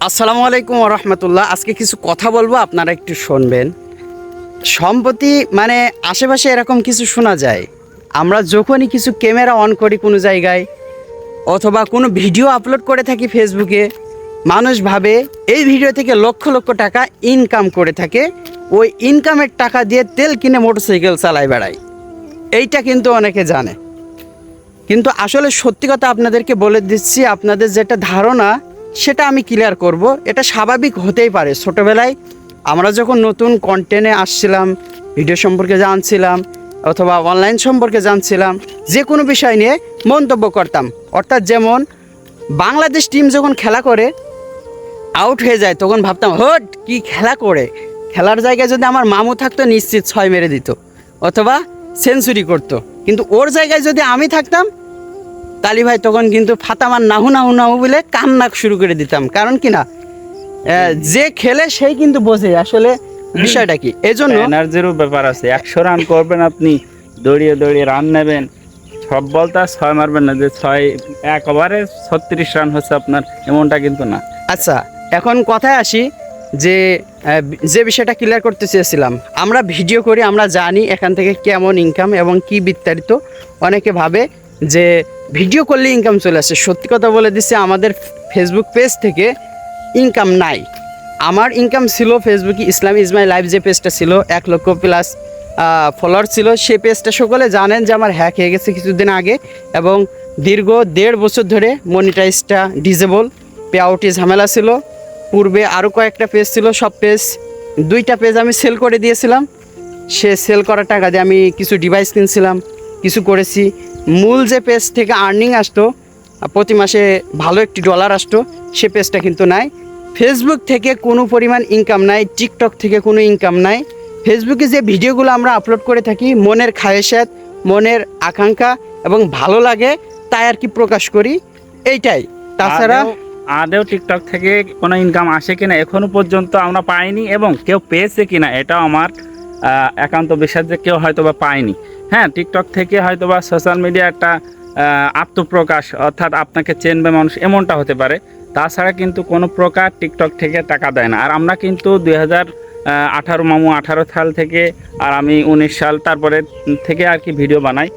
আসসালামু আলাইকুম রহমতুল্লাহ। আজকে কিছু কথা বলবো, আপনারা একটু শুনবেন। সম্প্রতি আশেপাশে এরকম কিছু শোনা যায়, আমরা যখনই কিছু ক্যামেরা অন করি কোনো জায়গায় অথবা কোনো ভিডিও আপলোড করে থাকি ফেসবুকে, মানুষ ভাবে এই ভিডিও থেকে লক্ষ লক্ষ টাকা ইনকাম করে থাকে, ওই ইনকামের টাকা দিয়ে তেল কিনে মোটরসাইকেল চালায় বেড়ায়। এইটা কিন্তু অনেকে জানে, কিন্তু আসলে সত্যি কথা আপনাদেরকে বলে দিচ্ছি, আপনাদের যেটা ধারণা সেটা আমি ক্লিয়ার করব। এটা স্বাভাবিক হতেই পারে। ছোটোবেলায় আমরা যখন নতুন কন্টেন্টে আসছিলাম, ভিডিও সম্পর্কে জানছিলাম অথবা অনলাইন সম্পর্কে জানছিলাম, যে কোনো বিষয় নিয়ে মন্তব্য করতাম। অর্থাৎ যেমন বাংলাদেশ টিম যখন খেলা করে আউট হয়ে যায়, তখন ভাবতাম হট কি খেলা করে, খেলার জায়গায় যদি আমার মামু থাকতো নিশ্চিত 6 মেরে দিত অথবা সেঞ্চুরি করতো। কিন্তু ওর জায়গায় যদি আমি থাকতাম তালি ভাই, তখন কিন্তু ফাতামান নাহু নাহু নাহু বলে কান্না শুরু করে দিতাম। কারণ কি না, যে খেলে সেই কিন্তু বোঝে আসলে বিষয়টা কি। এই জন্য এনার্জিরও ব্যাপার আছে। 100 রান করবেন আপনি, দৌড়িয়ে দৌড়িয়ে রান নেবেন, সব বল তো আর 6 মারবেন না যে 6 এক ওভারে 36 রান হচ্ছে আপনার, এমনটা কিন্তু না। আচ্ছা, এখন কথায় আসি যে বিষয়টা ক্লিয়ার করতে চেয়েছিলাম। আমরা ভিডিও করি, আমরা জানি এখান থেকে কেমন ইনকাম এবং কি বিস্তারিত। অনেকে ভাবে যে ভিডিও করলে ইনকাম চলে আসে। সত্যি কথা বলে দিচ্ছে, আমাদের ফেসবুক পেজ থেকে ইনকাম নাই। আমার ইনকাম ছিল ফেসবুকে ইসলাম ইজ মাই লাইফ, যে পেজটা ছিল 1 লক্ষ প্লাস ফলোয়ার ছিল। সেই পেজটা সকলে জানেন যে আমার হ্যাক হয়ে গেছে কিছুদিন আগে, এবং দীর্ঘ 1.5 বছর ধরে মনিটাইজটা ডিজেবল, পে আউটে ঝামেলা ছিল। পূর্বে আরও কয়েকটা পেজ ছিল, সব পেজ 2টা পেজ আমি সেল করে দিয়েছিলাম। সে সেল করা টাকা দিয়ে আমি কিছু ডিভাইস কিনছিলাম, কিছু করেছি। মূল যে পেজ থেকে আর্নিং আসতো, প্রতি মাসে ভালো একটি ডলার আসতো, সে পেজটা কিন্তু নাই। ফেসবুক থেকে কোনো পরিমাণ ইনকাম নাই, টিকটক থেকে কোনো ইনকাম নাই। ফেসবুকে যে ভিডিওগুলো আমরা আপলোড করে থাকি, মনের খায়েশাত, মনের আকাঙ্ক্ষা এবং ভালো লাগে তাই আর কি প্রকাশ করি, এইটাই। তাছাড়া আদেও টিকটক থেকে কোনো ইনকাম আসে কিনা এখনো পর্যন্ত আমরা পাইনি, এবং কেউ পেয়েছে কিনা এটাও আমার একান্ত বিশ্বাস যে কেউ হয়তো বা পায়নি। হ্যাঁ, টিকটক থেকে হয়তো বা সোশ্যাল মিডিয়া একটা আত্মপ্রকাশ, অর্থাৎ আপনাকে চেনবে মানুষ, এমনটা হতে পারে। তাছাড়া কিন্তু কোনো প্রকার টিকটক থেকে টাকা দেয় না। আর আমরা কিন্তু 2018 মামু 18 সাল থেকে, আর আমি 19 সাল তারপরে থেকে আর কি ভিডিও বানাই।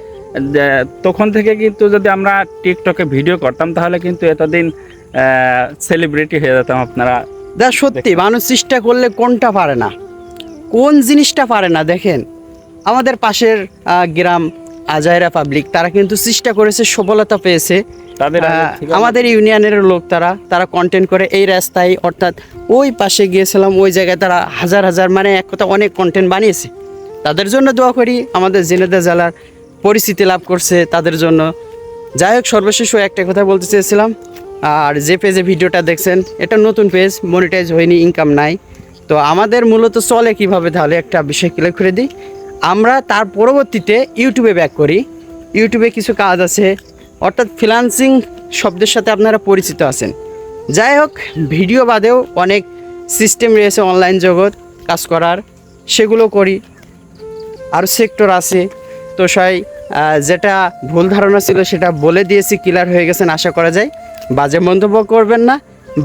তখন থেকে কিন্তু যদি আমরা টিকটকে ভিডিও করতাম তাহলে কিন্তু এতদিন সেলিব্রিটি হয়ে যেতাম। আপনারা সত্যি মানুষ চেষ্টা করলে কোনটা পারে না, কোন জিনিসটা পারে না। দেখেন আমাদের পাশের গ্রাম আজাইরা পাবলিক, তারা কিন্তু চেষ্টা করেছে, সফলতা পেয়েছে। তাদের আমাদের ইউনিয়নের লোক, তারা কন্টেন্ট করে এই রাস্তায়, অর্থাৎ ওই পাশে গিয়েছিলাম, ওই জায়গায় তারা হাজার হাজার এক কথা অনেক কন্টেন্ট বানিয়েছে। তাদের জন্য দোয়া করি, আমাদের ঝিনাইদহ জেলার পরিস্থিতি লাভ করছে তাদের জন্য। যাই হোক, সর্বশেষ একটা কথা বলতে চেয়েছিলাম। আর যে পেজে ভিডিওটা দেখছেন, এটা নতুন পেজ, মনিটাইজ হয়নি, ইনকাম নাই। তো আমাদের মূলত চলে কিভাবে, তাহলে একটা বিষয় ক্লিয়ার করে দিই। আমরা তার পরবর্তীতে ইউটিউবে ব্যাক করি। ইউটিউবে কিছু কাজ আছে, অর্থাৎ ফ্রিল্যান্সিং শব্দের সাথে আপনারা পরিচিত আছেন। যাই হোক, ভিডিও বাদেও অনেক সিস্টেম রয়েছে অনলাইন জগৎ কাজ করার, সেগুলো করি। আরও সেক্টর আছে। তো যেটা ভুল ধারণা ছিল সেটা বলে দিয়েছি, ক্লিয়ার হয়ে গেছেন আশা করা যায়। বাজে মন্তব্য করবেন না,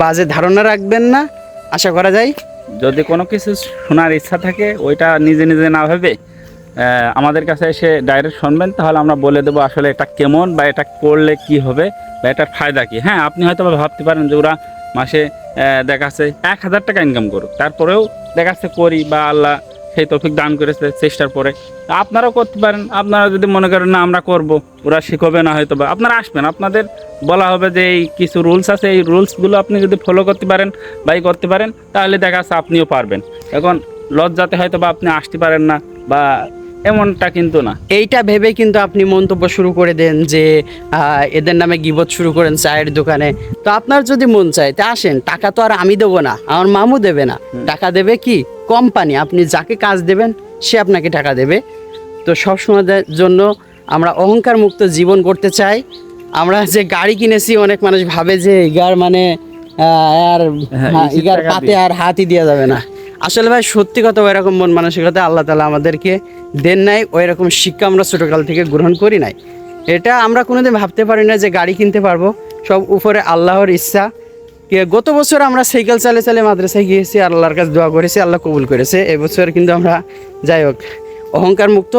বাজে ধারণা রাখবেন না, আশা করা যায়। যদি কোনো কিছু শোনার ইচ্ছা থাকে, ওইটা নিজে নিজে না ভেবে আমাদের কাছে এসে ডাইরেক্ট শুনবেন, তাহলে আমরা বলে দেবো আসলে এটা কেমন, বা এটা করলে কি হবে, বা এটার ফায়দা কি। হ্যাঁ, আপনি হয়তো ভাবতে পারেন যে ওরা মাসে দেখাচ্ছে 1000 টাকা ইনকাম করুক, তারপরেও দেখাচ্ছে করি, বা আল্লাহ সেই তৌফিক দান করেছে চেষ্টার পরে। আপনারাও করতে পারেন। আপনারা যদি মনে করেন না আমরা করব, ওরা শিখবে না, হয়তো বা আপনারা আসবেন, আপনাদের বলা হবে যে এই কিছু রুলস আছে, এই রুলসগুলো আপনি যদি ফলো করতে পারেন বা করতে পারেন, তাহলে দেখা যাচ্ছে আপনিও পারবেন। এখন লজ্জাতে হয়তো বা আপনি আসতে পারেন না, বা এমনটা কিন্তু না। এইটা ভেবে কিন্তু আপনি মন্তব্য শুরু করে দেন যে এদের নামে গিবত শুরু করেন চায়ের দোকানে। তো আপনার যদি মন চায় তা আসেন, টাকা তো আর আমি দেবো না, আমার মামু দেবে না, টাকা দেবে কি কোম্পানি। আপনি যাকে কাজ দেবেন সে আপনাকে টাকা দেবে। তো সবসময়ের জন্য আমরা অহংকার মুক্ত জীবন করতে চাই। আমরা যে গাড়ি কিনেছি, অনেক মানুষ ভাবে যে ইগার আর ইগার পাতে আর হাতই দেওয়া যাবে না। আসলে ভাই সত্যি কথা, ওই রকম মন মানসিকতা আল্লাহ তাআলা আমাদেরকে দেন নাই, ওই রকম শিক্ষা আমরা ছোটোকাল থেকে গ্রহণ করি নাই। এটা আমরা কোনোদিন ভাবতে পারি না যে গাড়ি কিনতে পারবো, সব উপরে আল্লাহর ইচ্ছা। গত বছর আমরা সাইকেল চালে চালে মাদ্রাসায় গিয়েছি, আল্লাহর কাছে দোয়া করেছি, আল্লাহ কবুল করেছে। এবছর কিন্তু আমরা যাই হোক অহংকার মুক্ত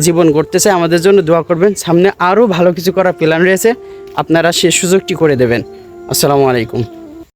জীবন গড়তে চাই। আমাদের জন্য দোয়া করবেন, সামনে আরও ভালো কিছু করার প্ল্যান রয়েছে, আপনারা সে সুযোগটি করে দেবেন। আসসালামু আলাইকুম।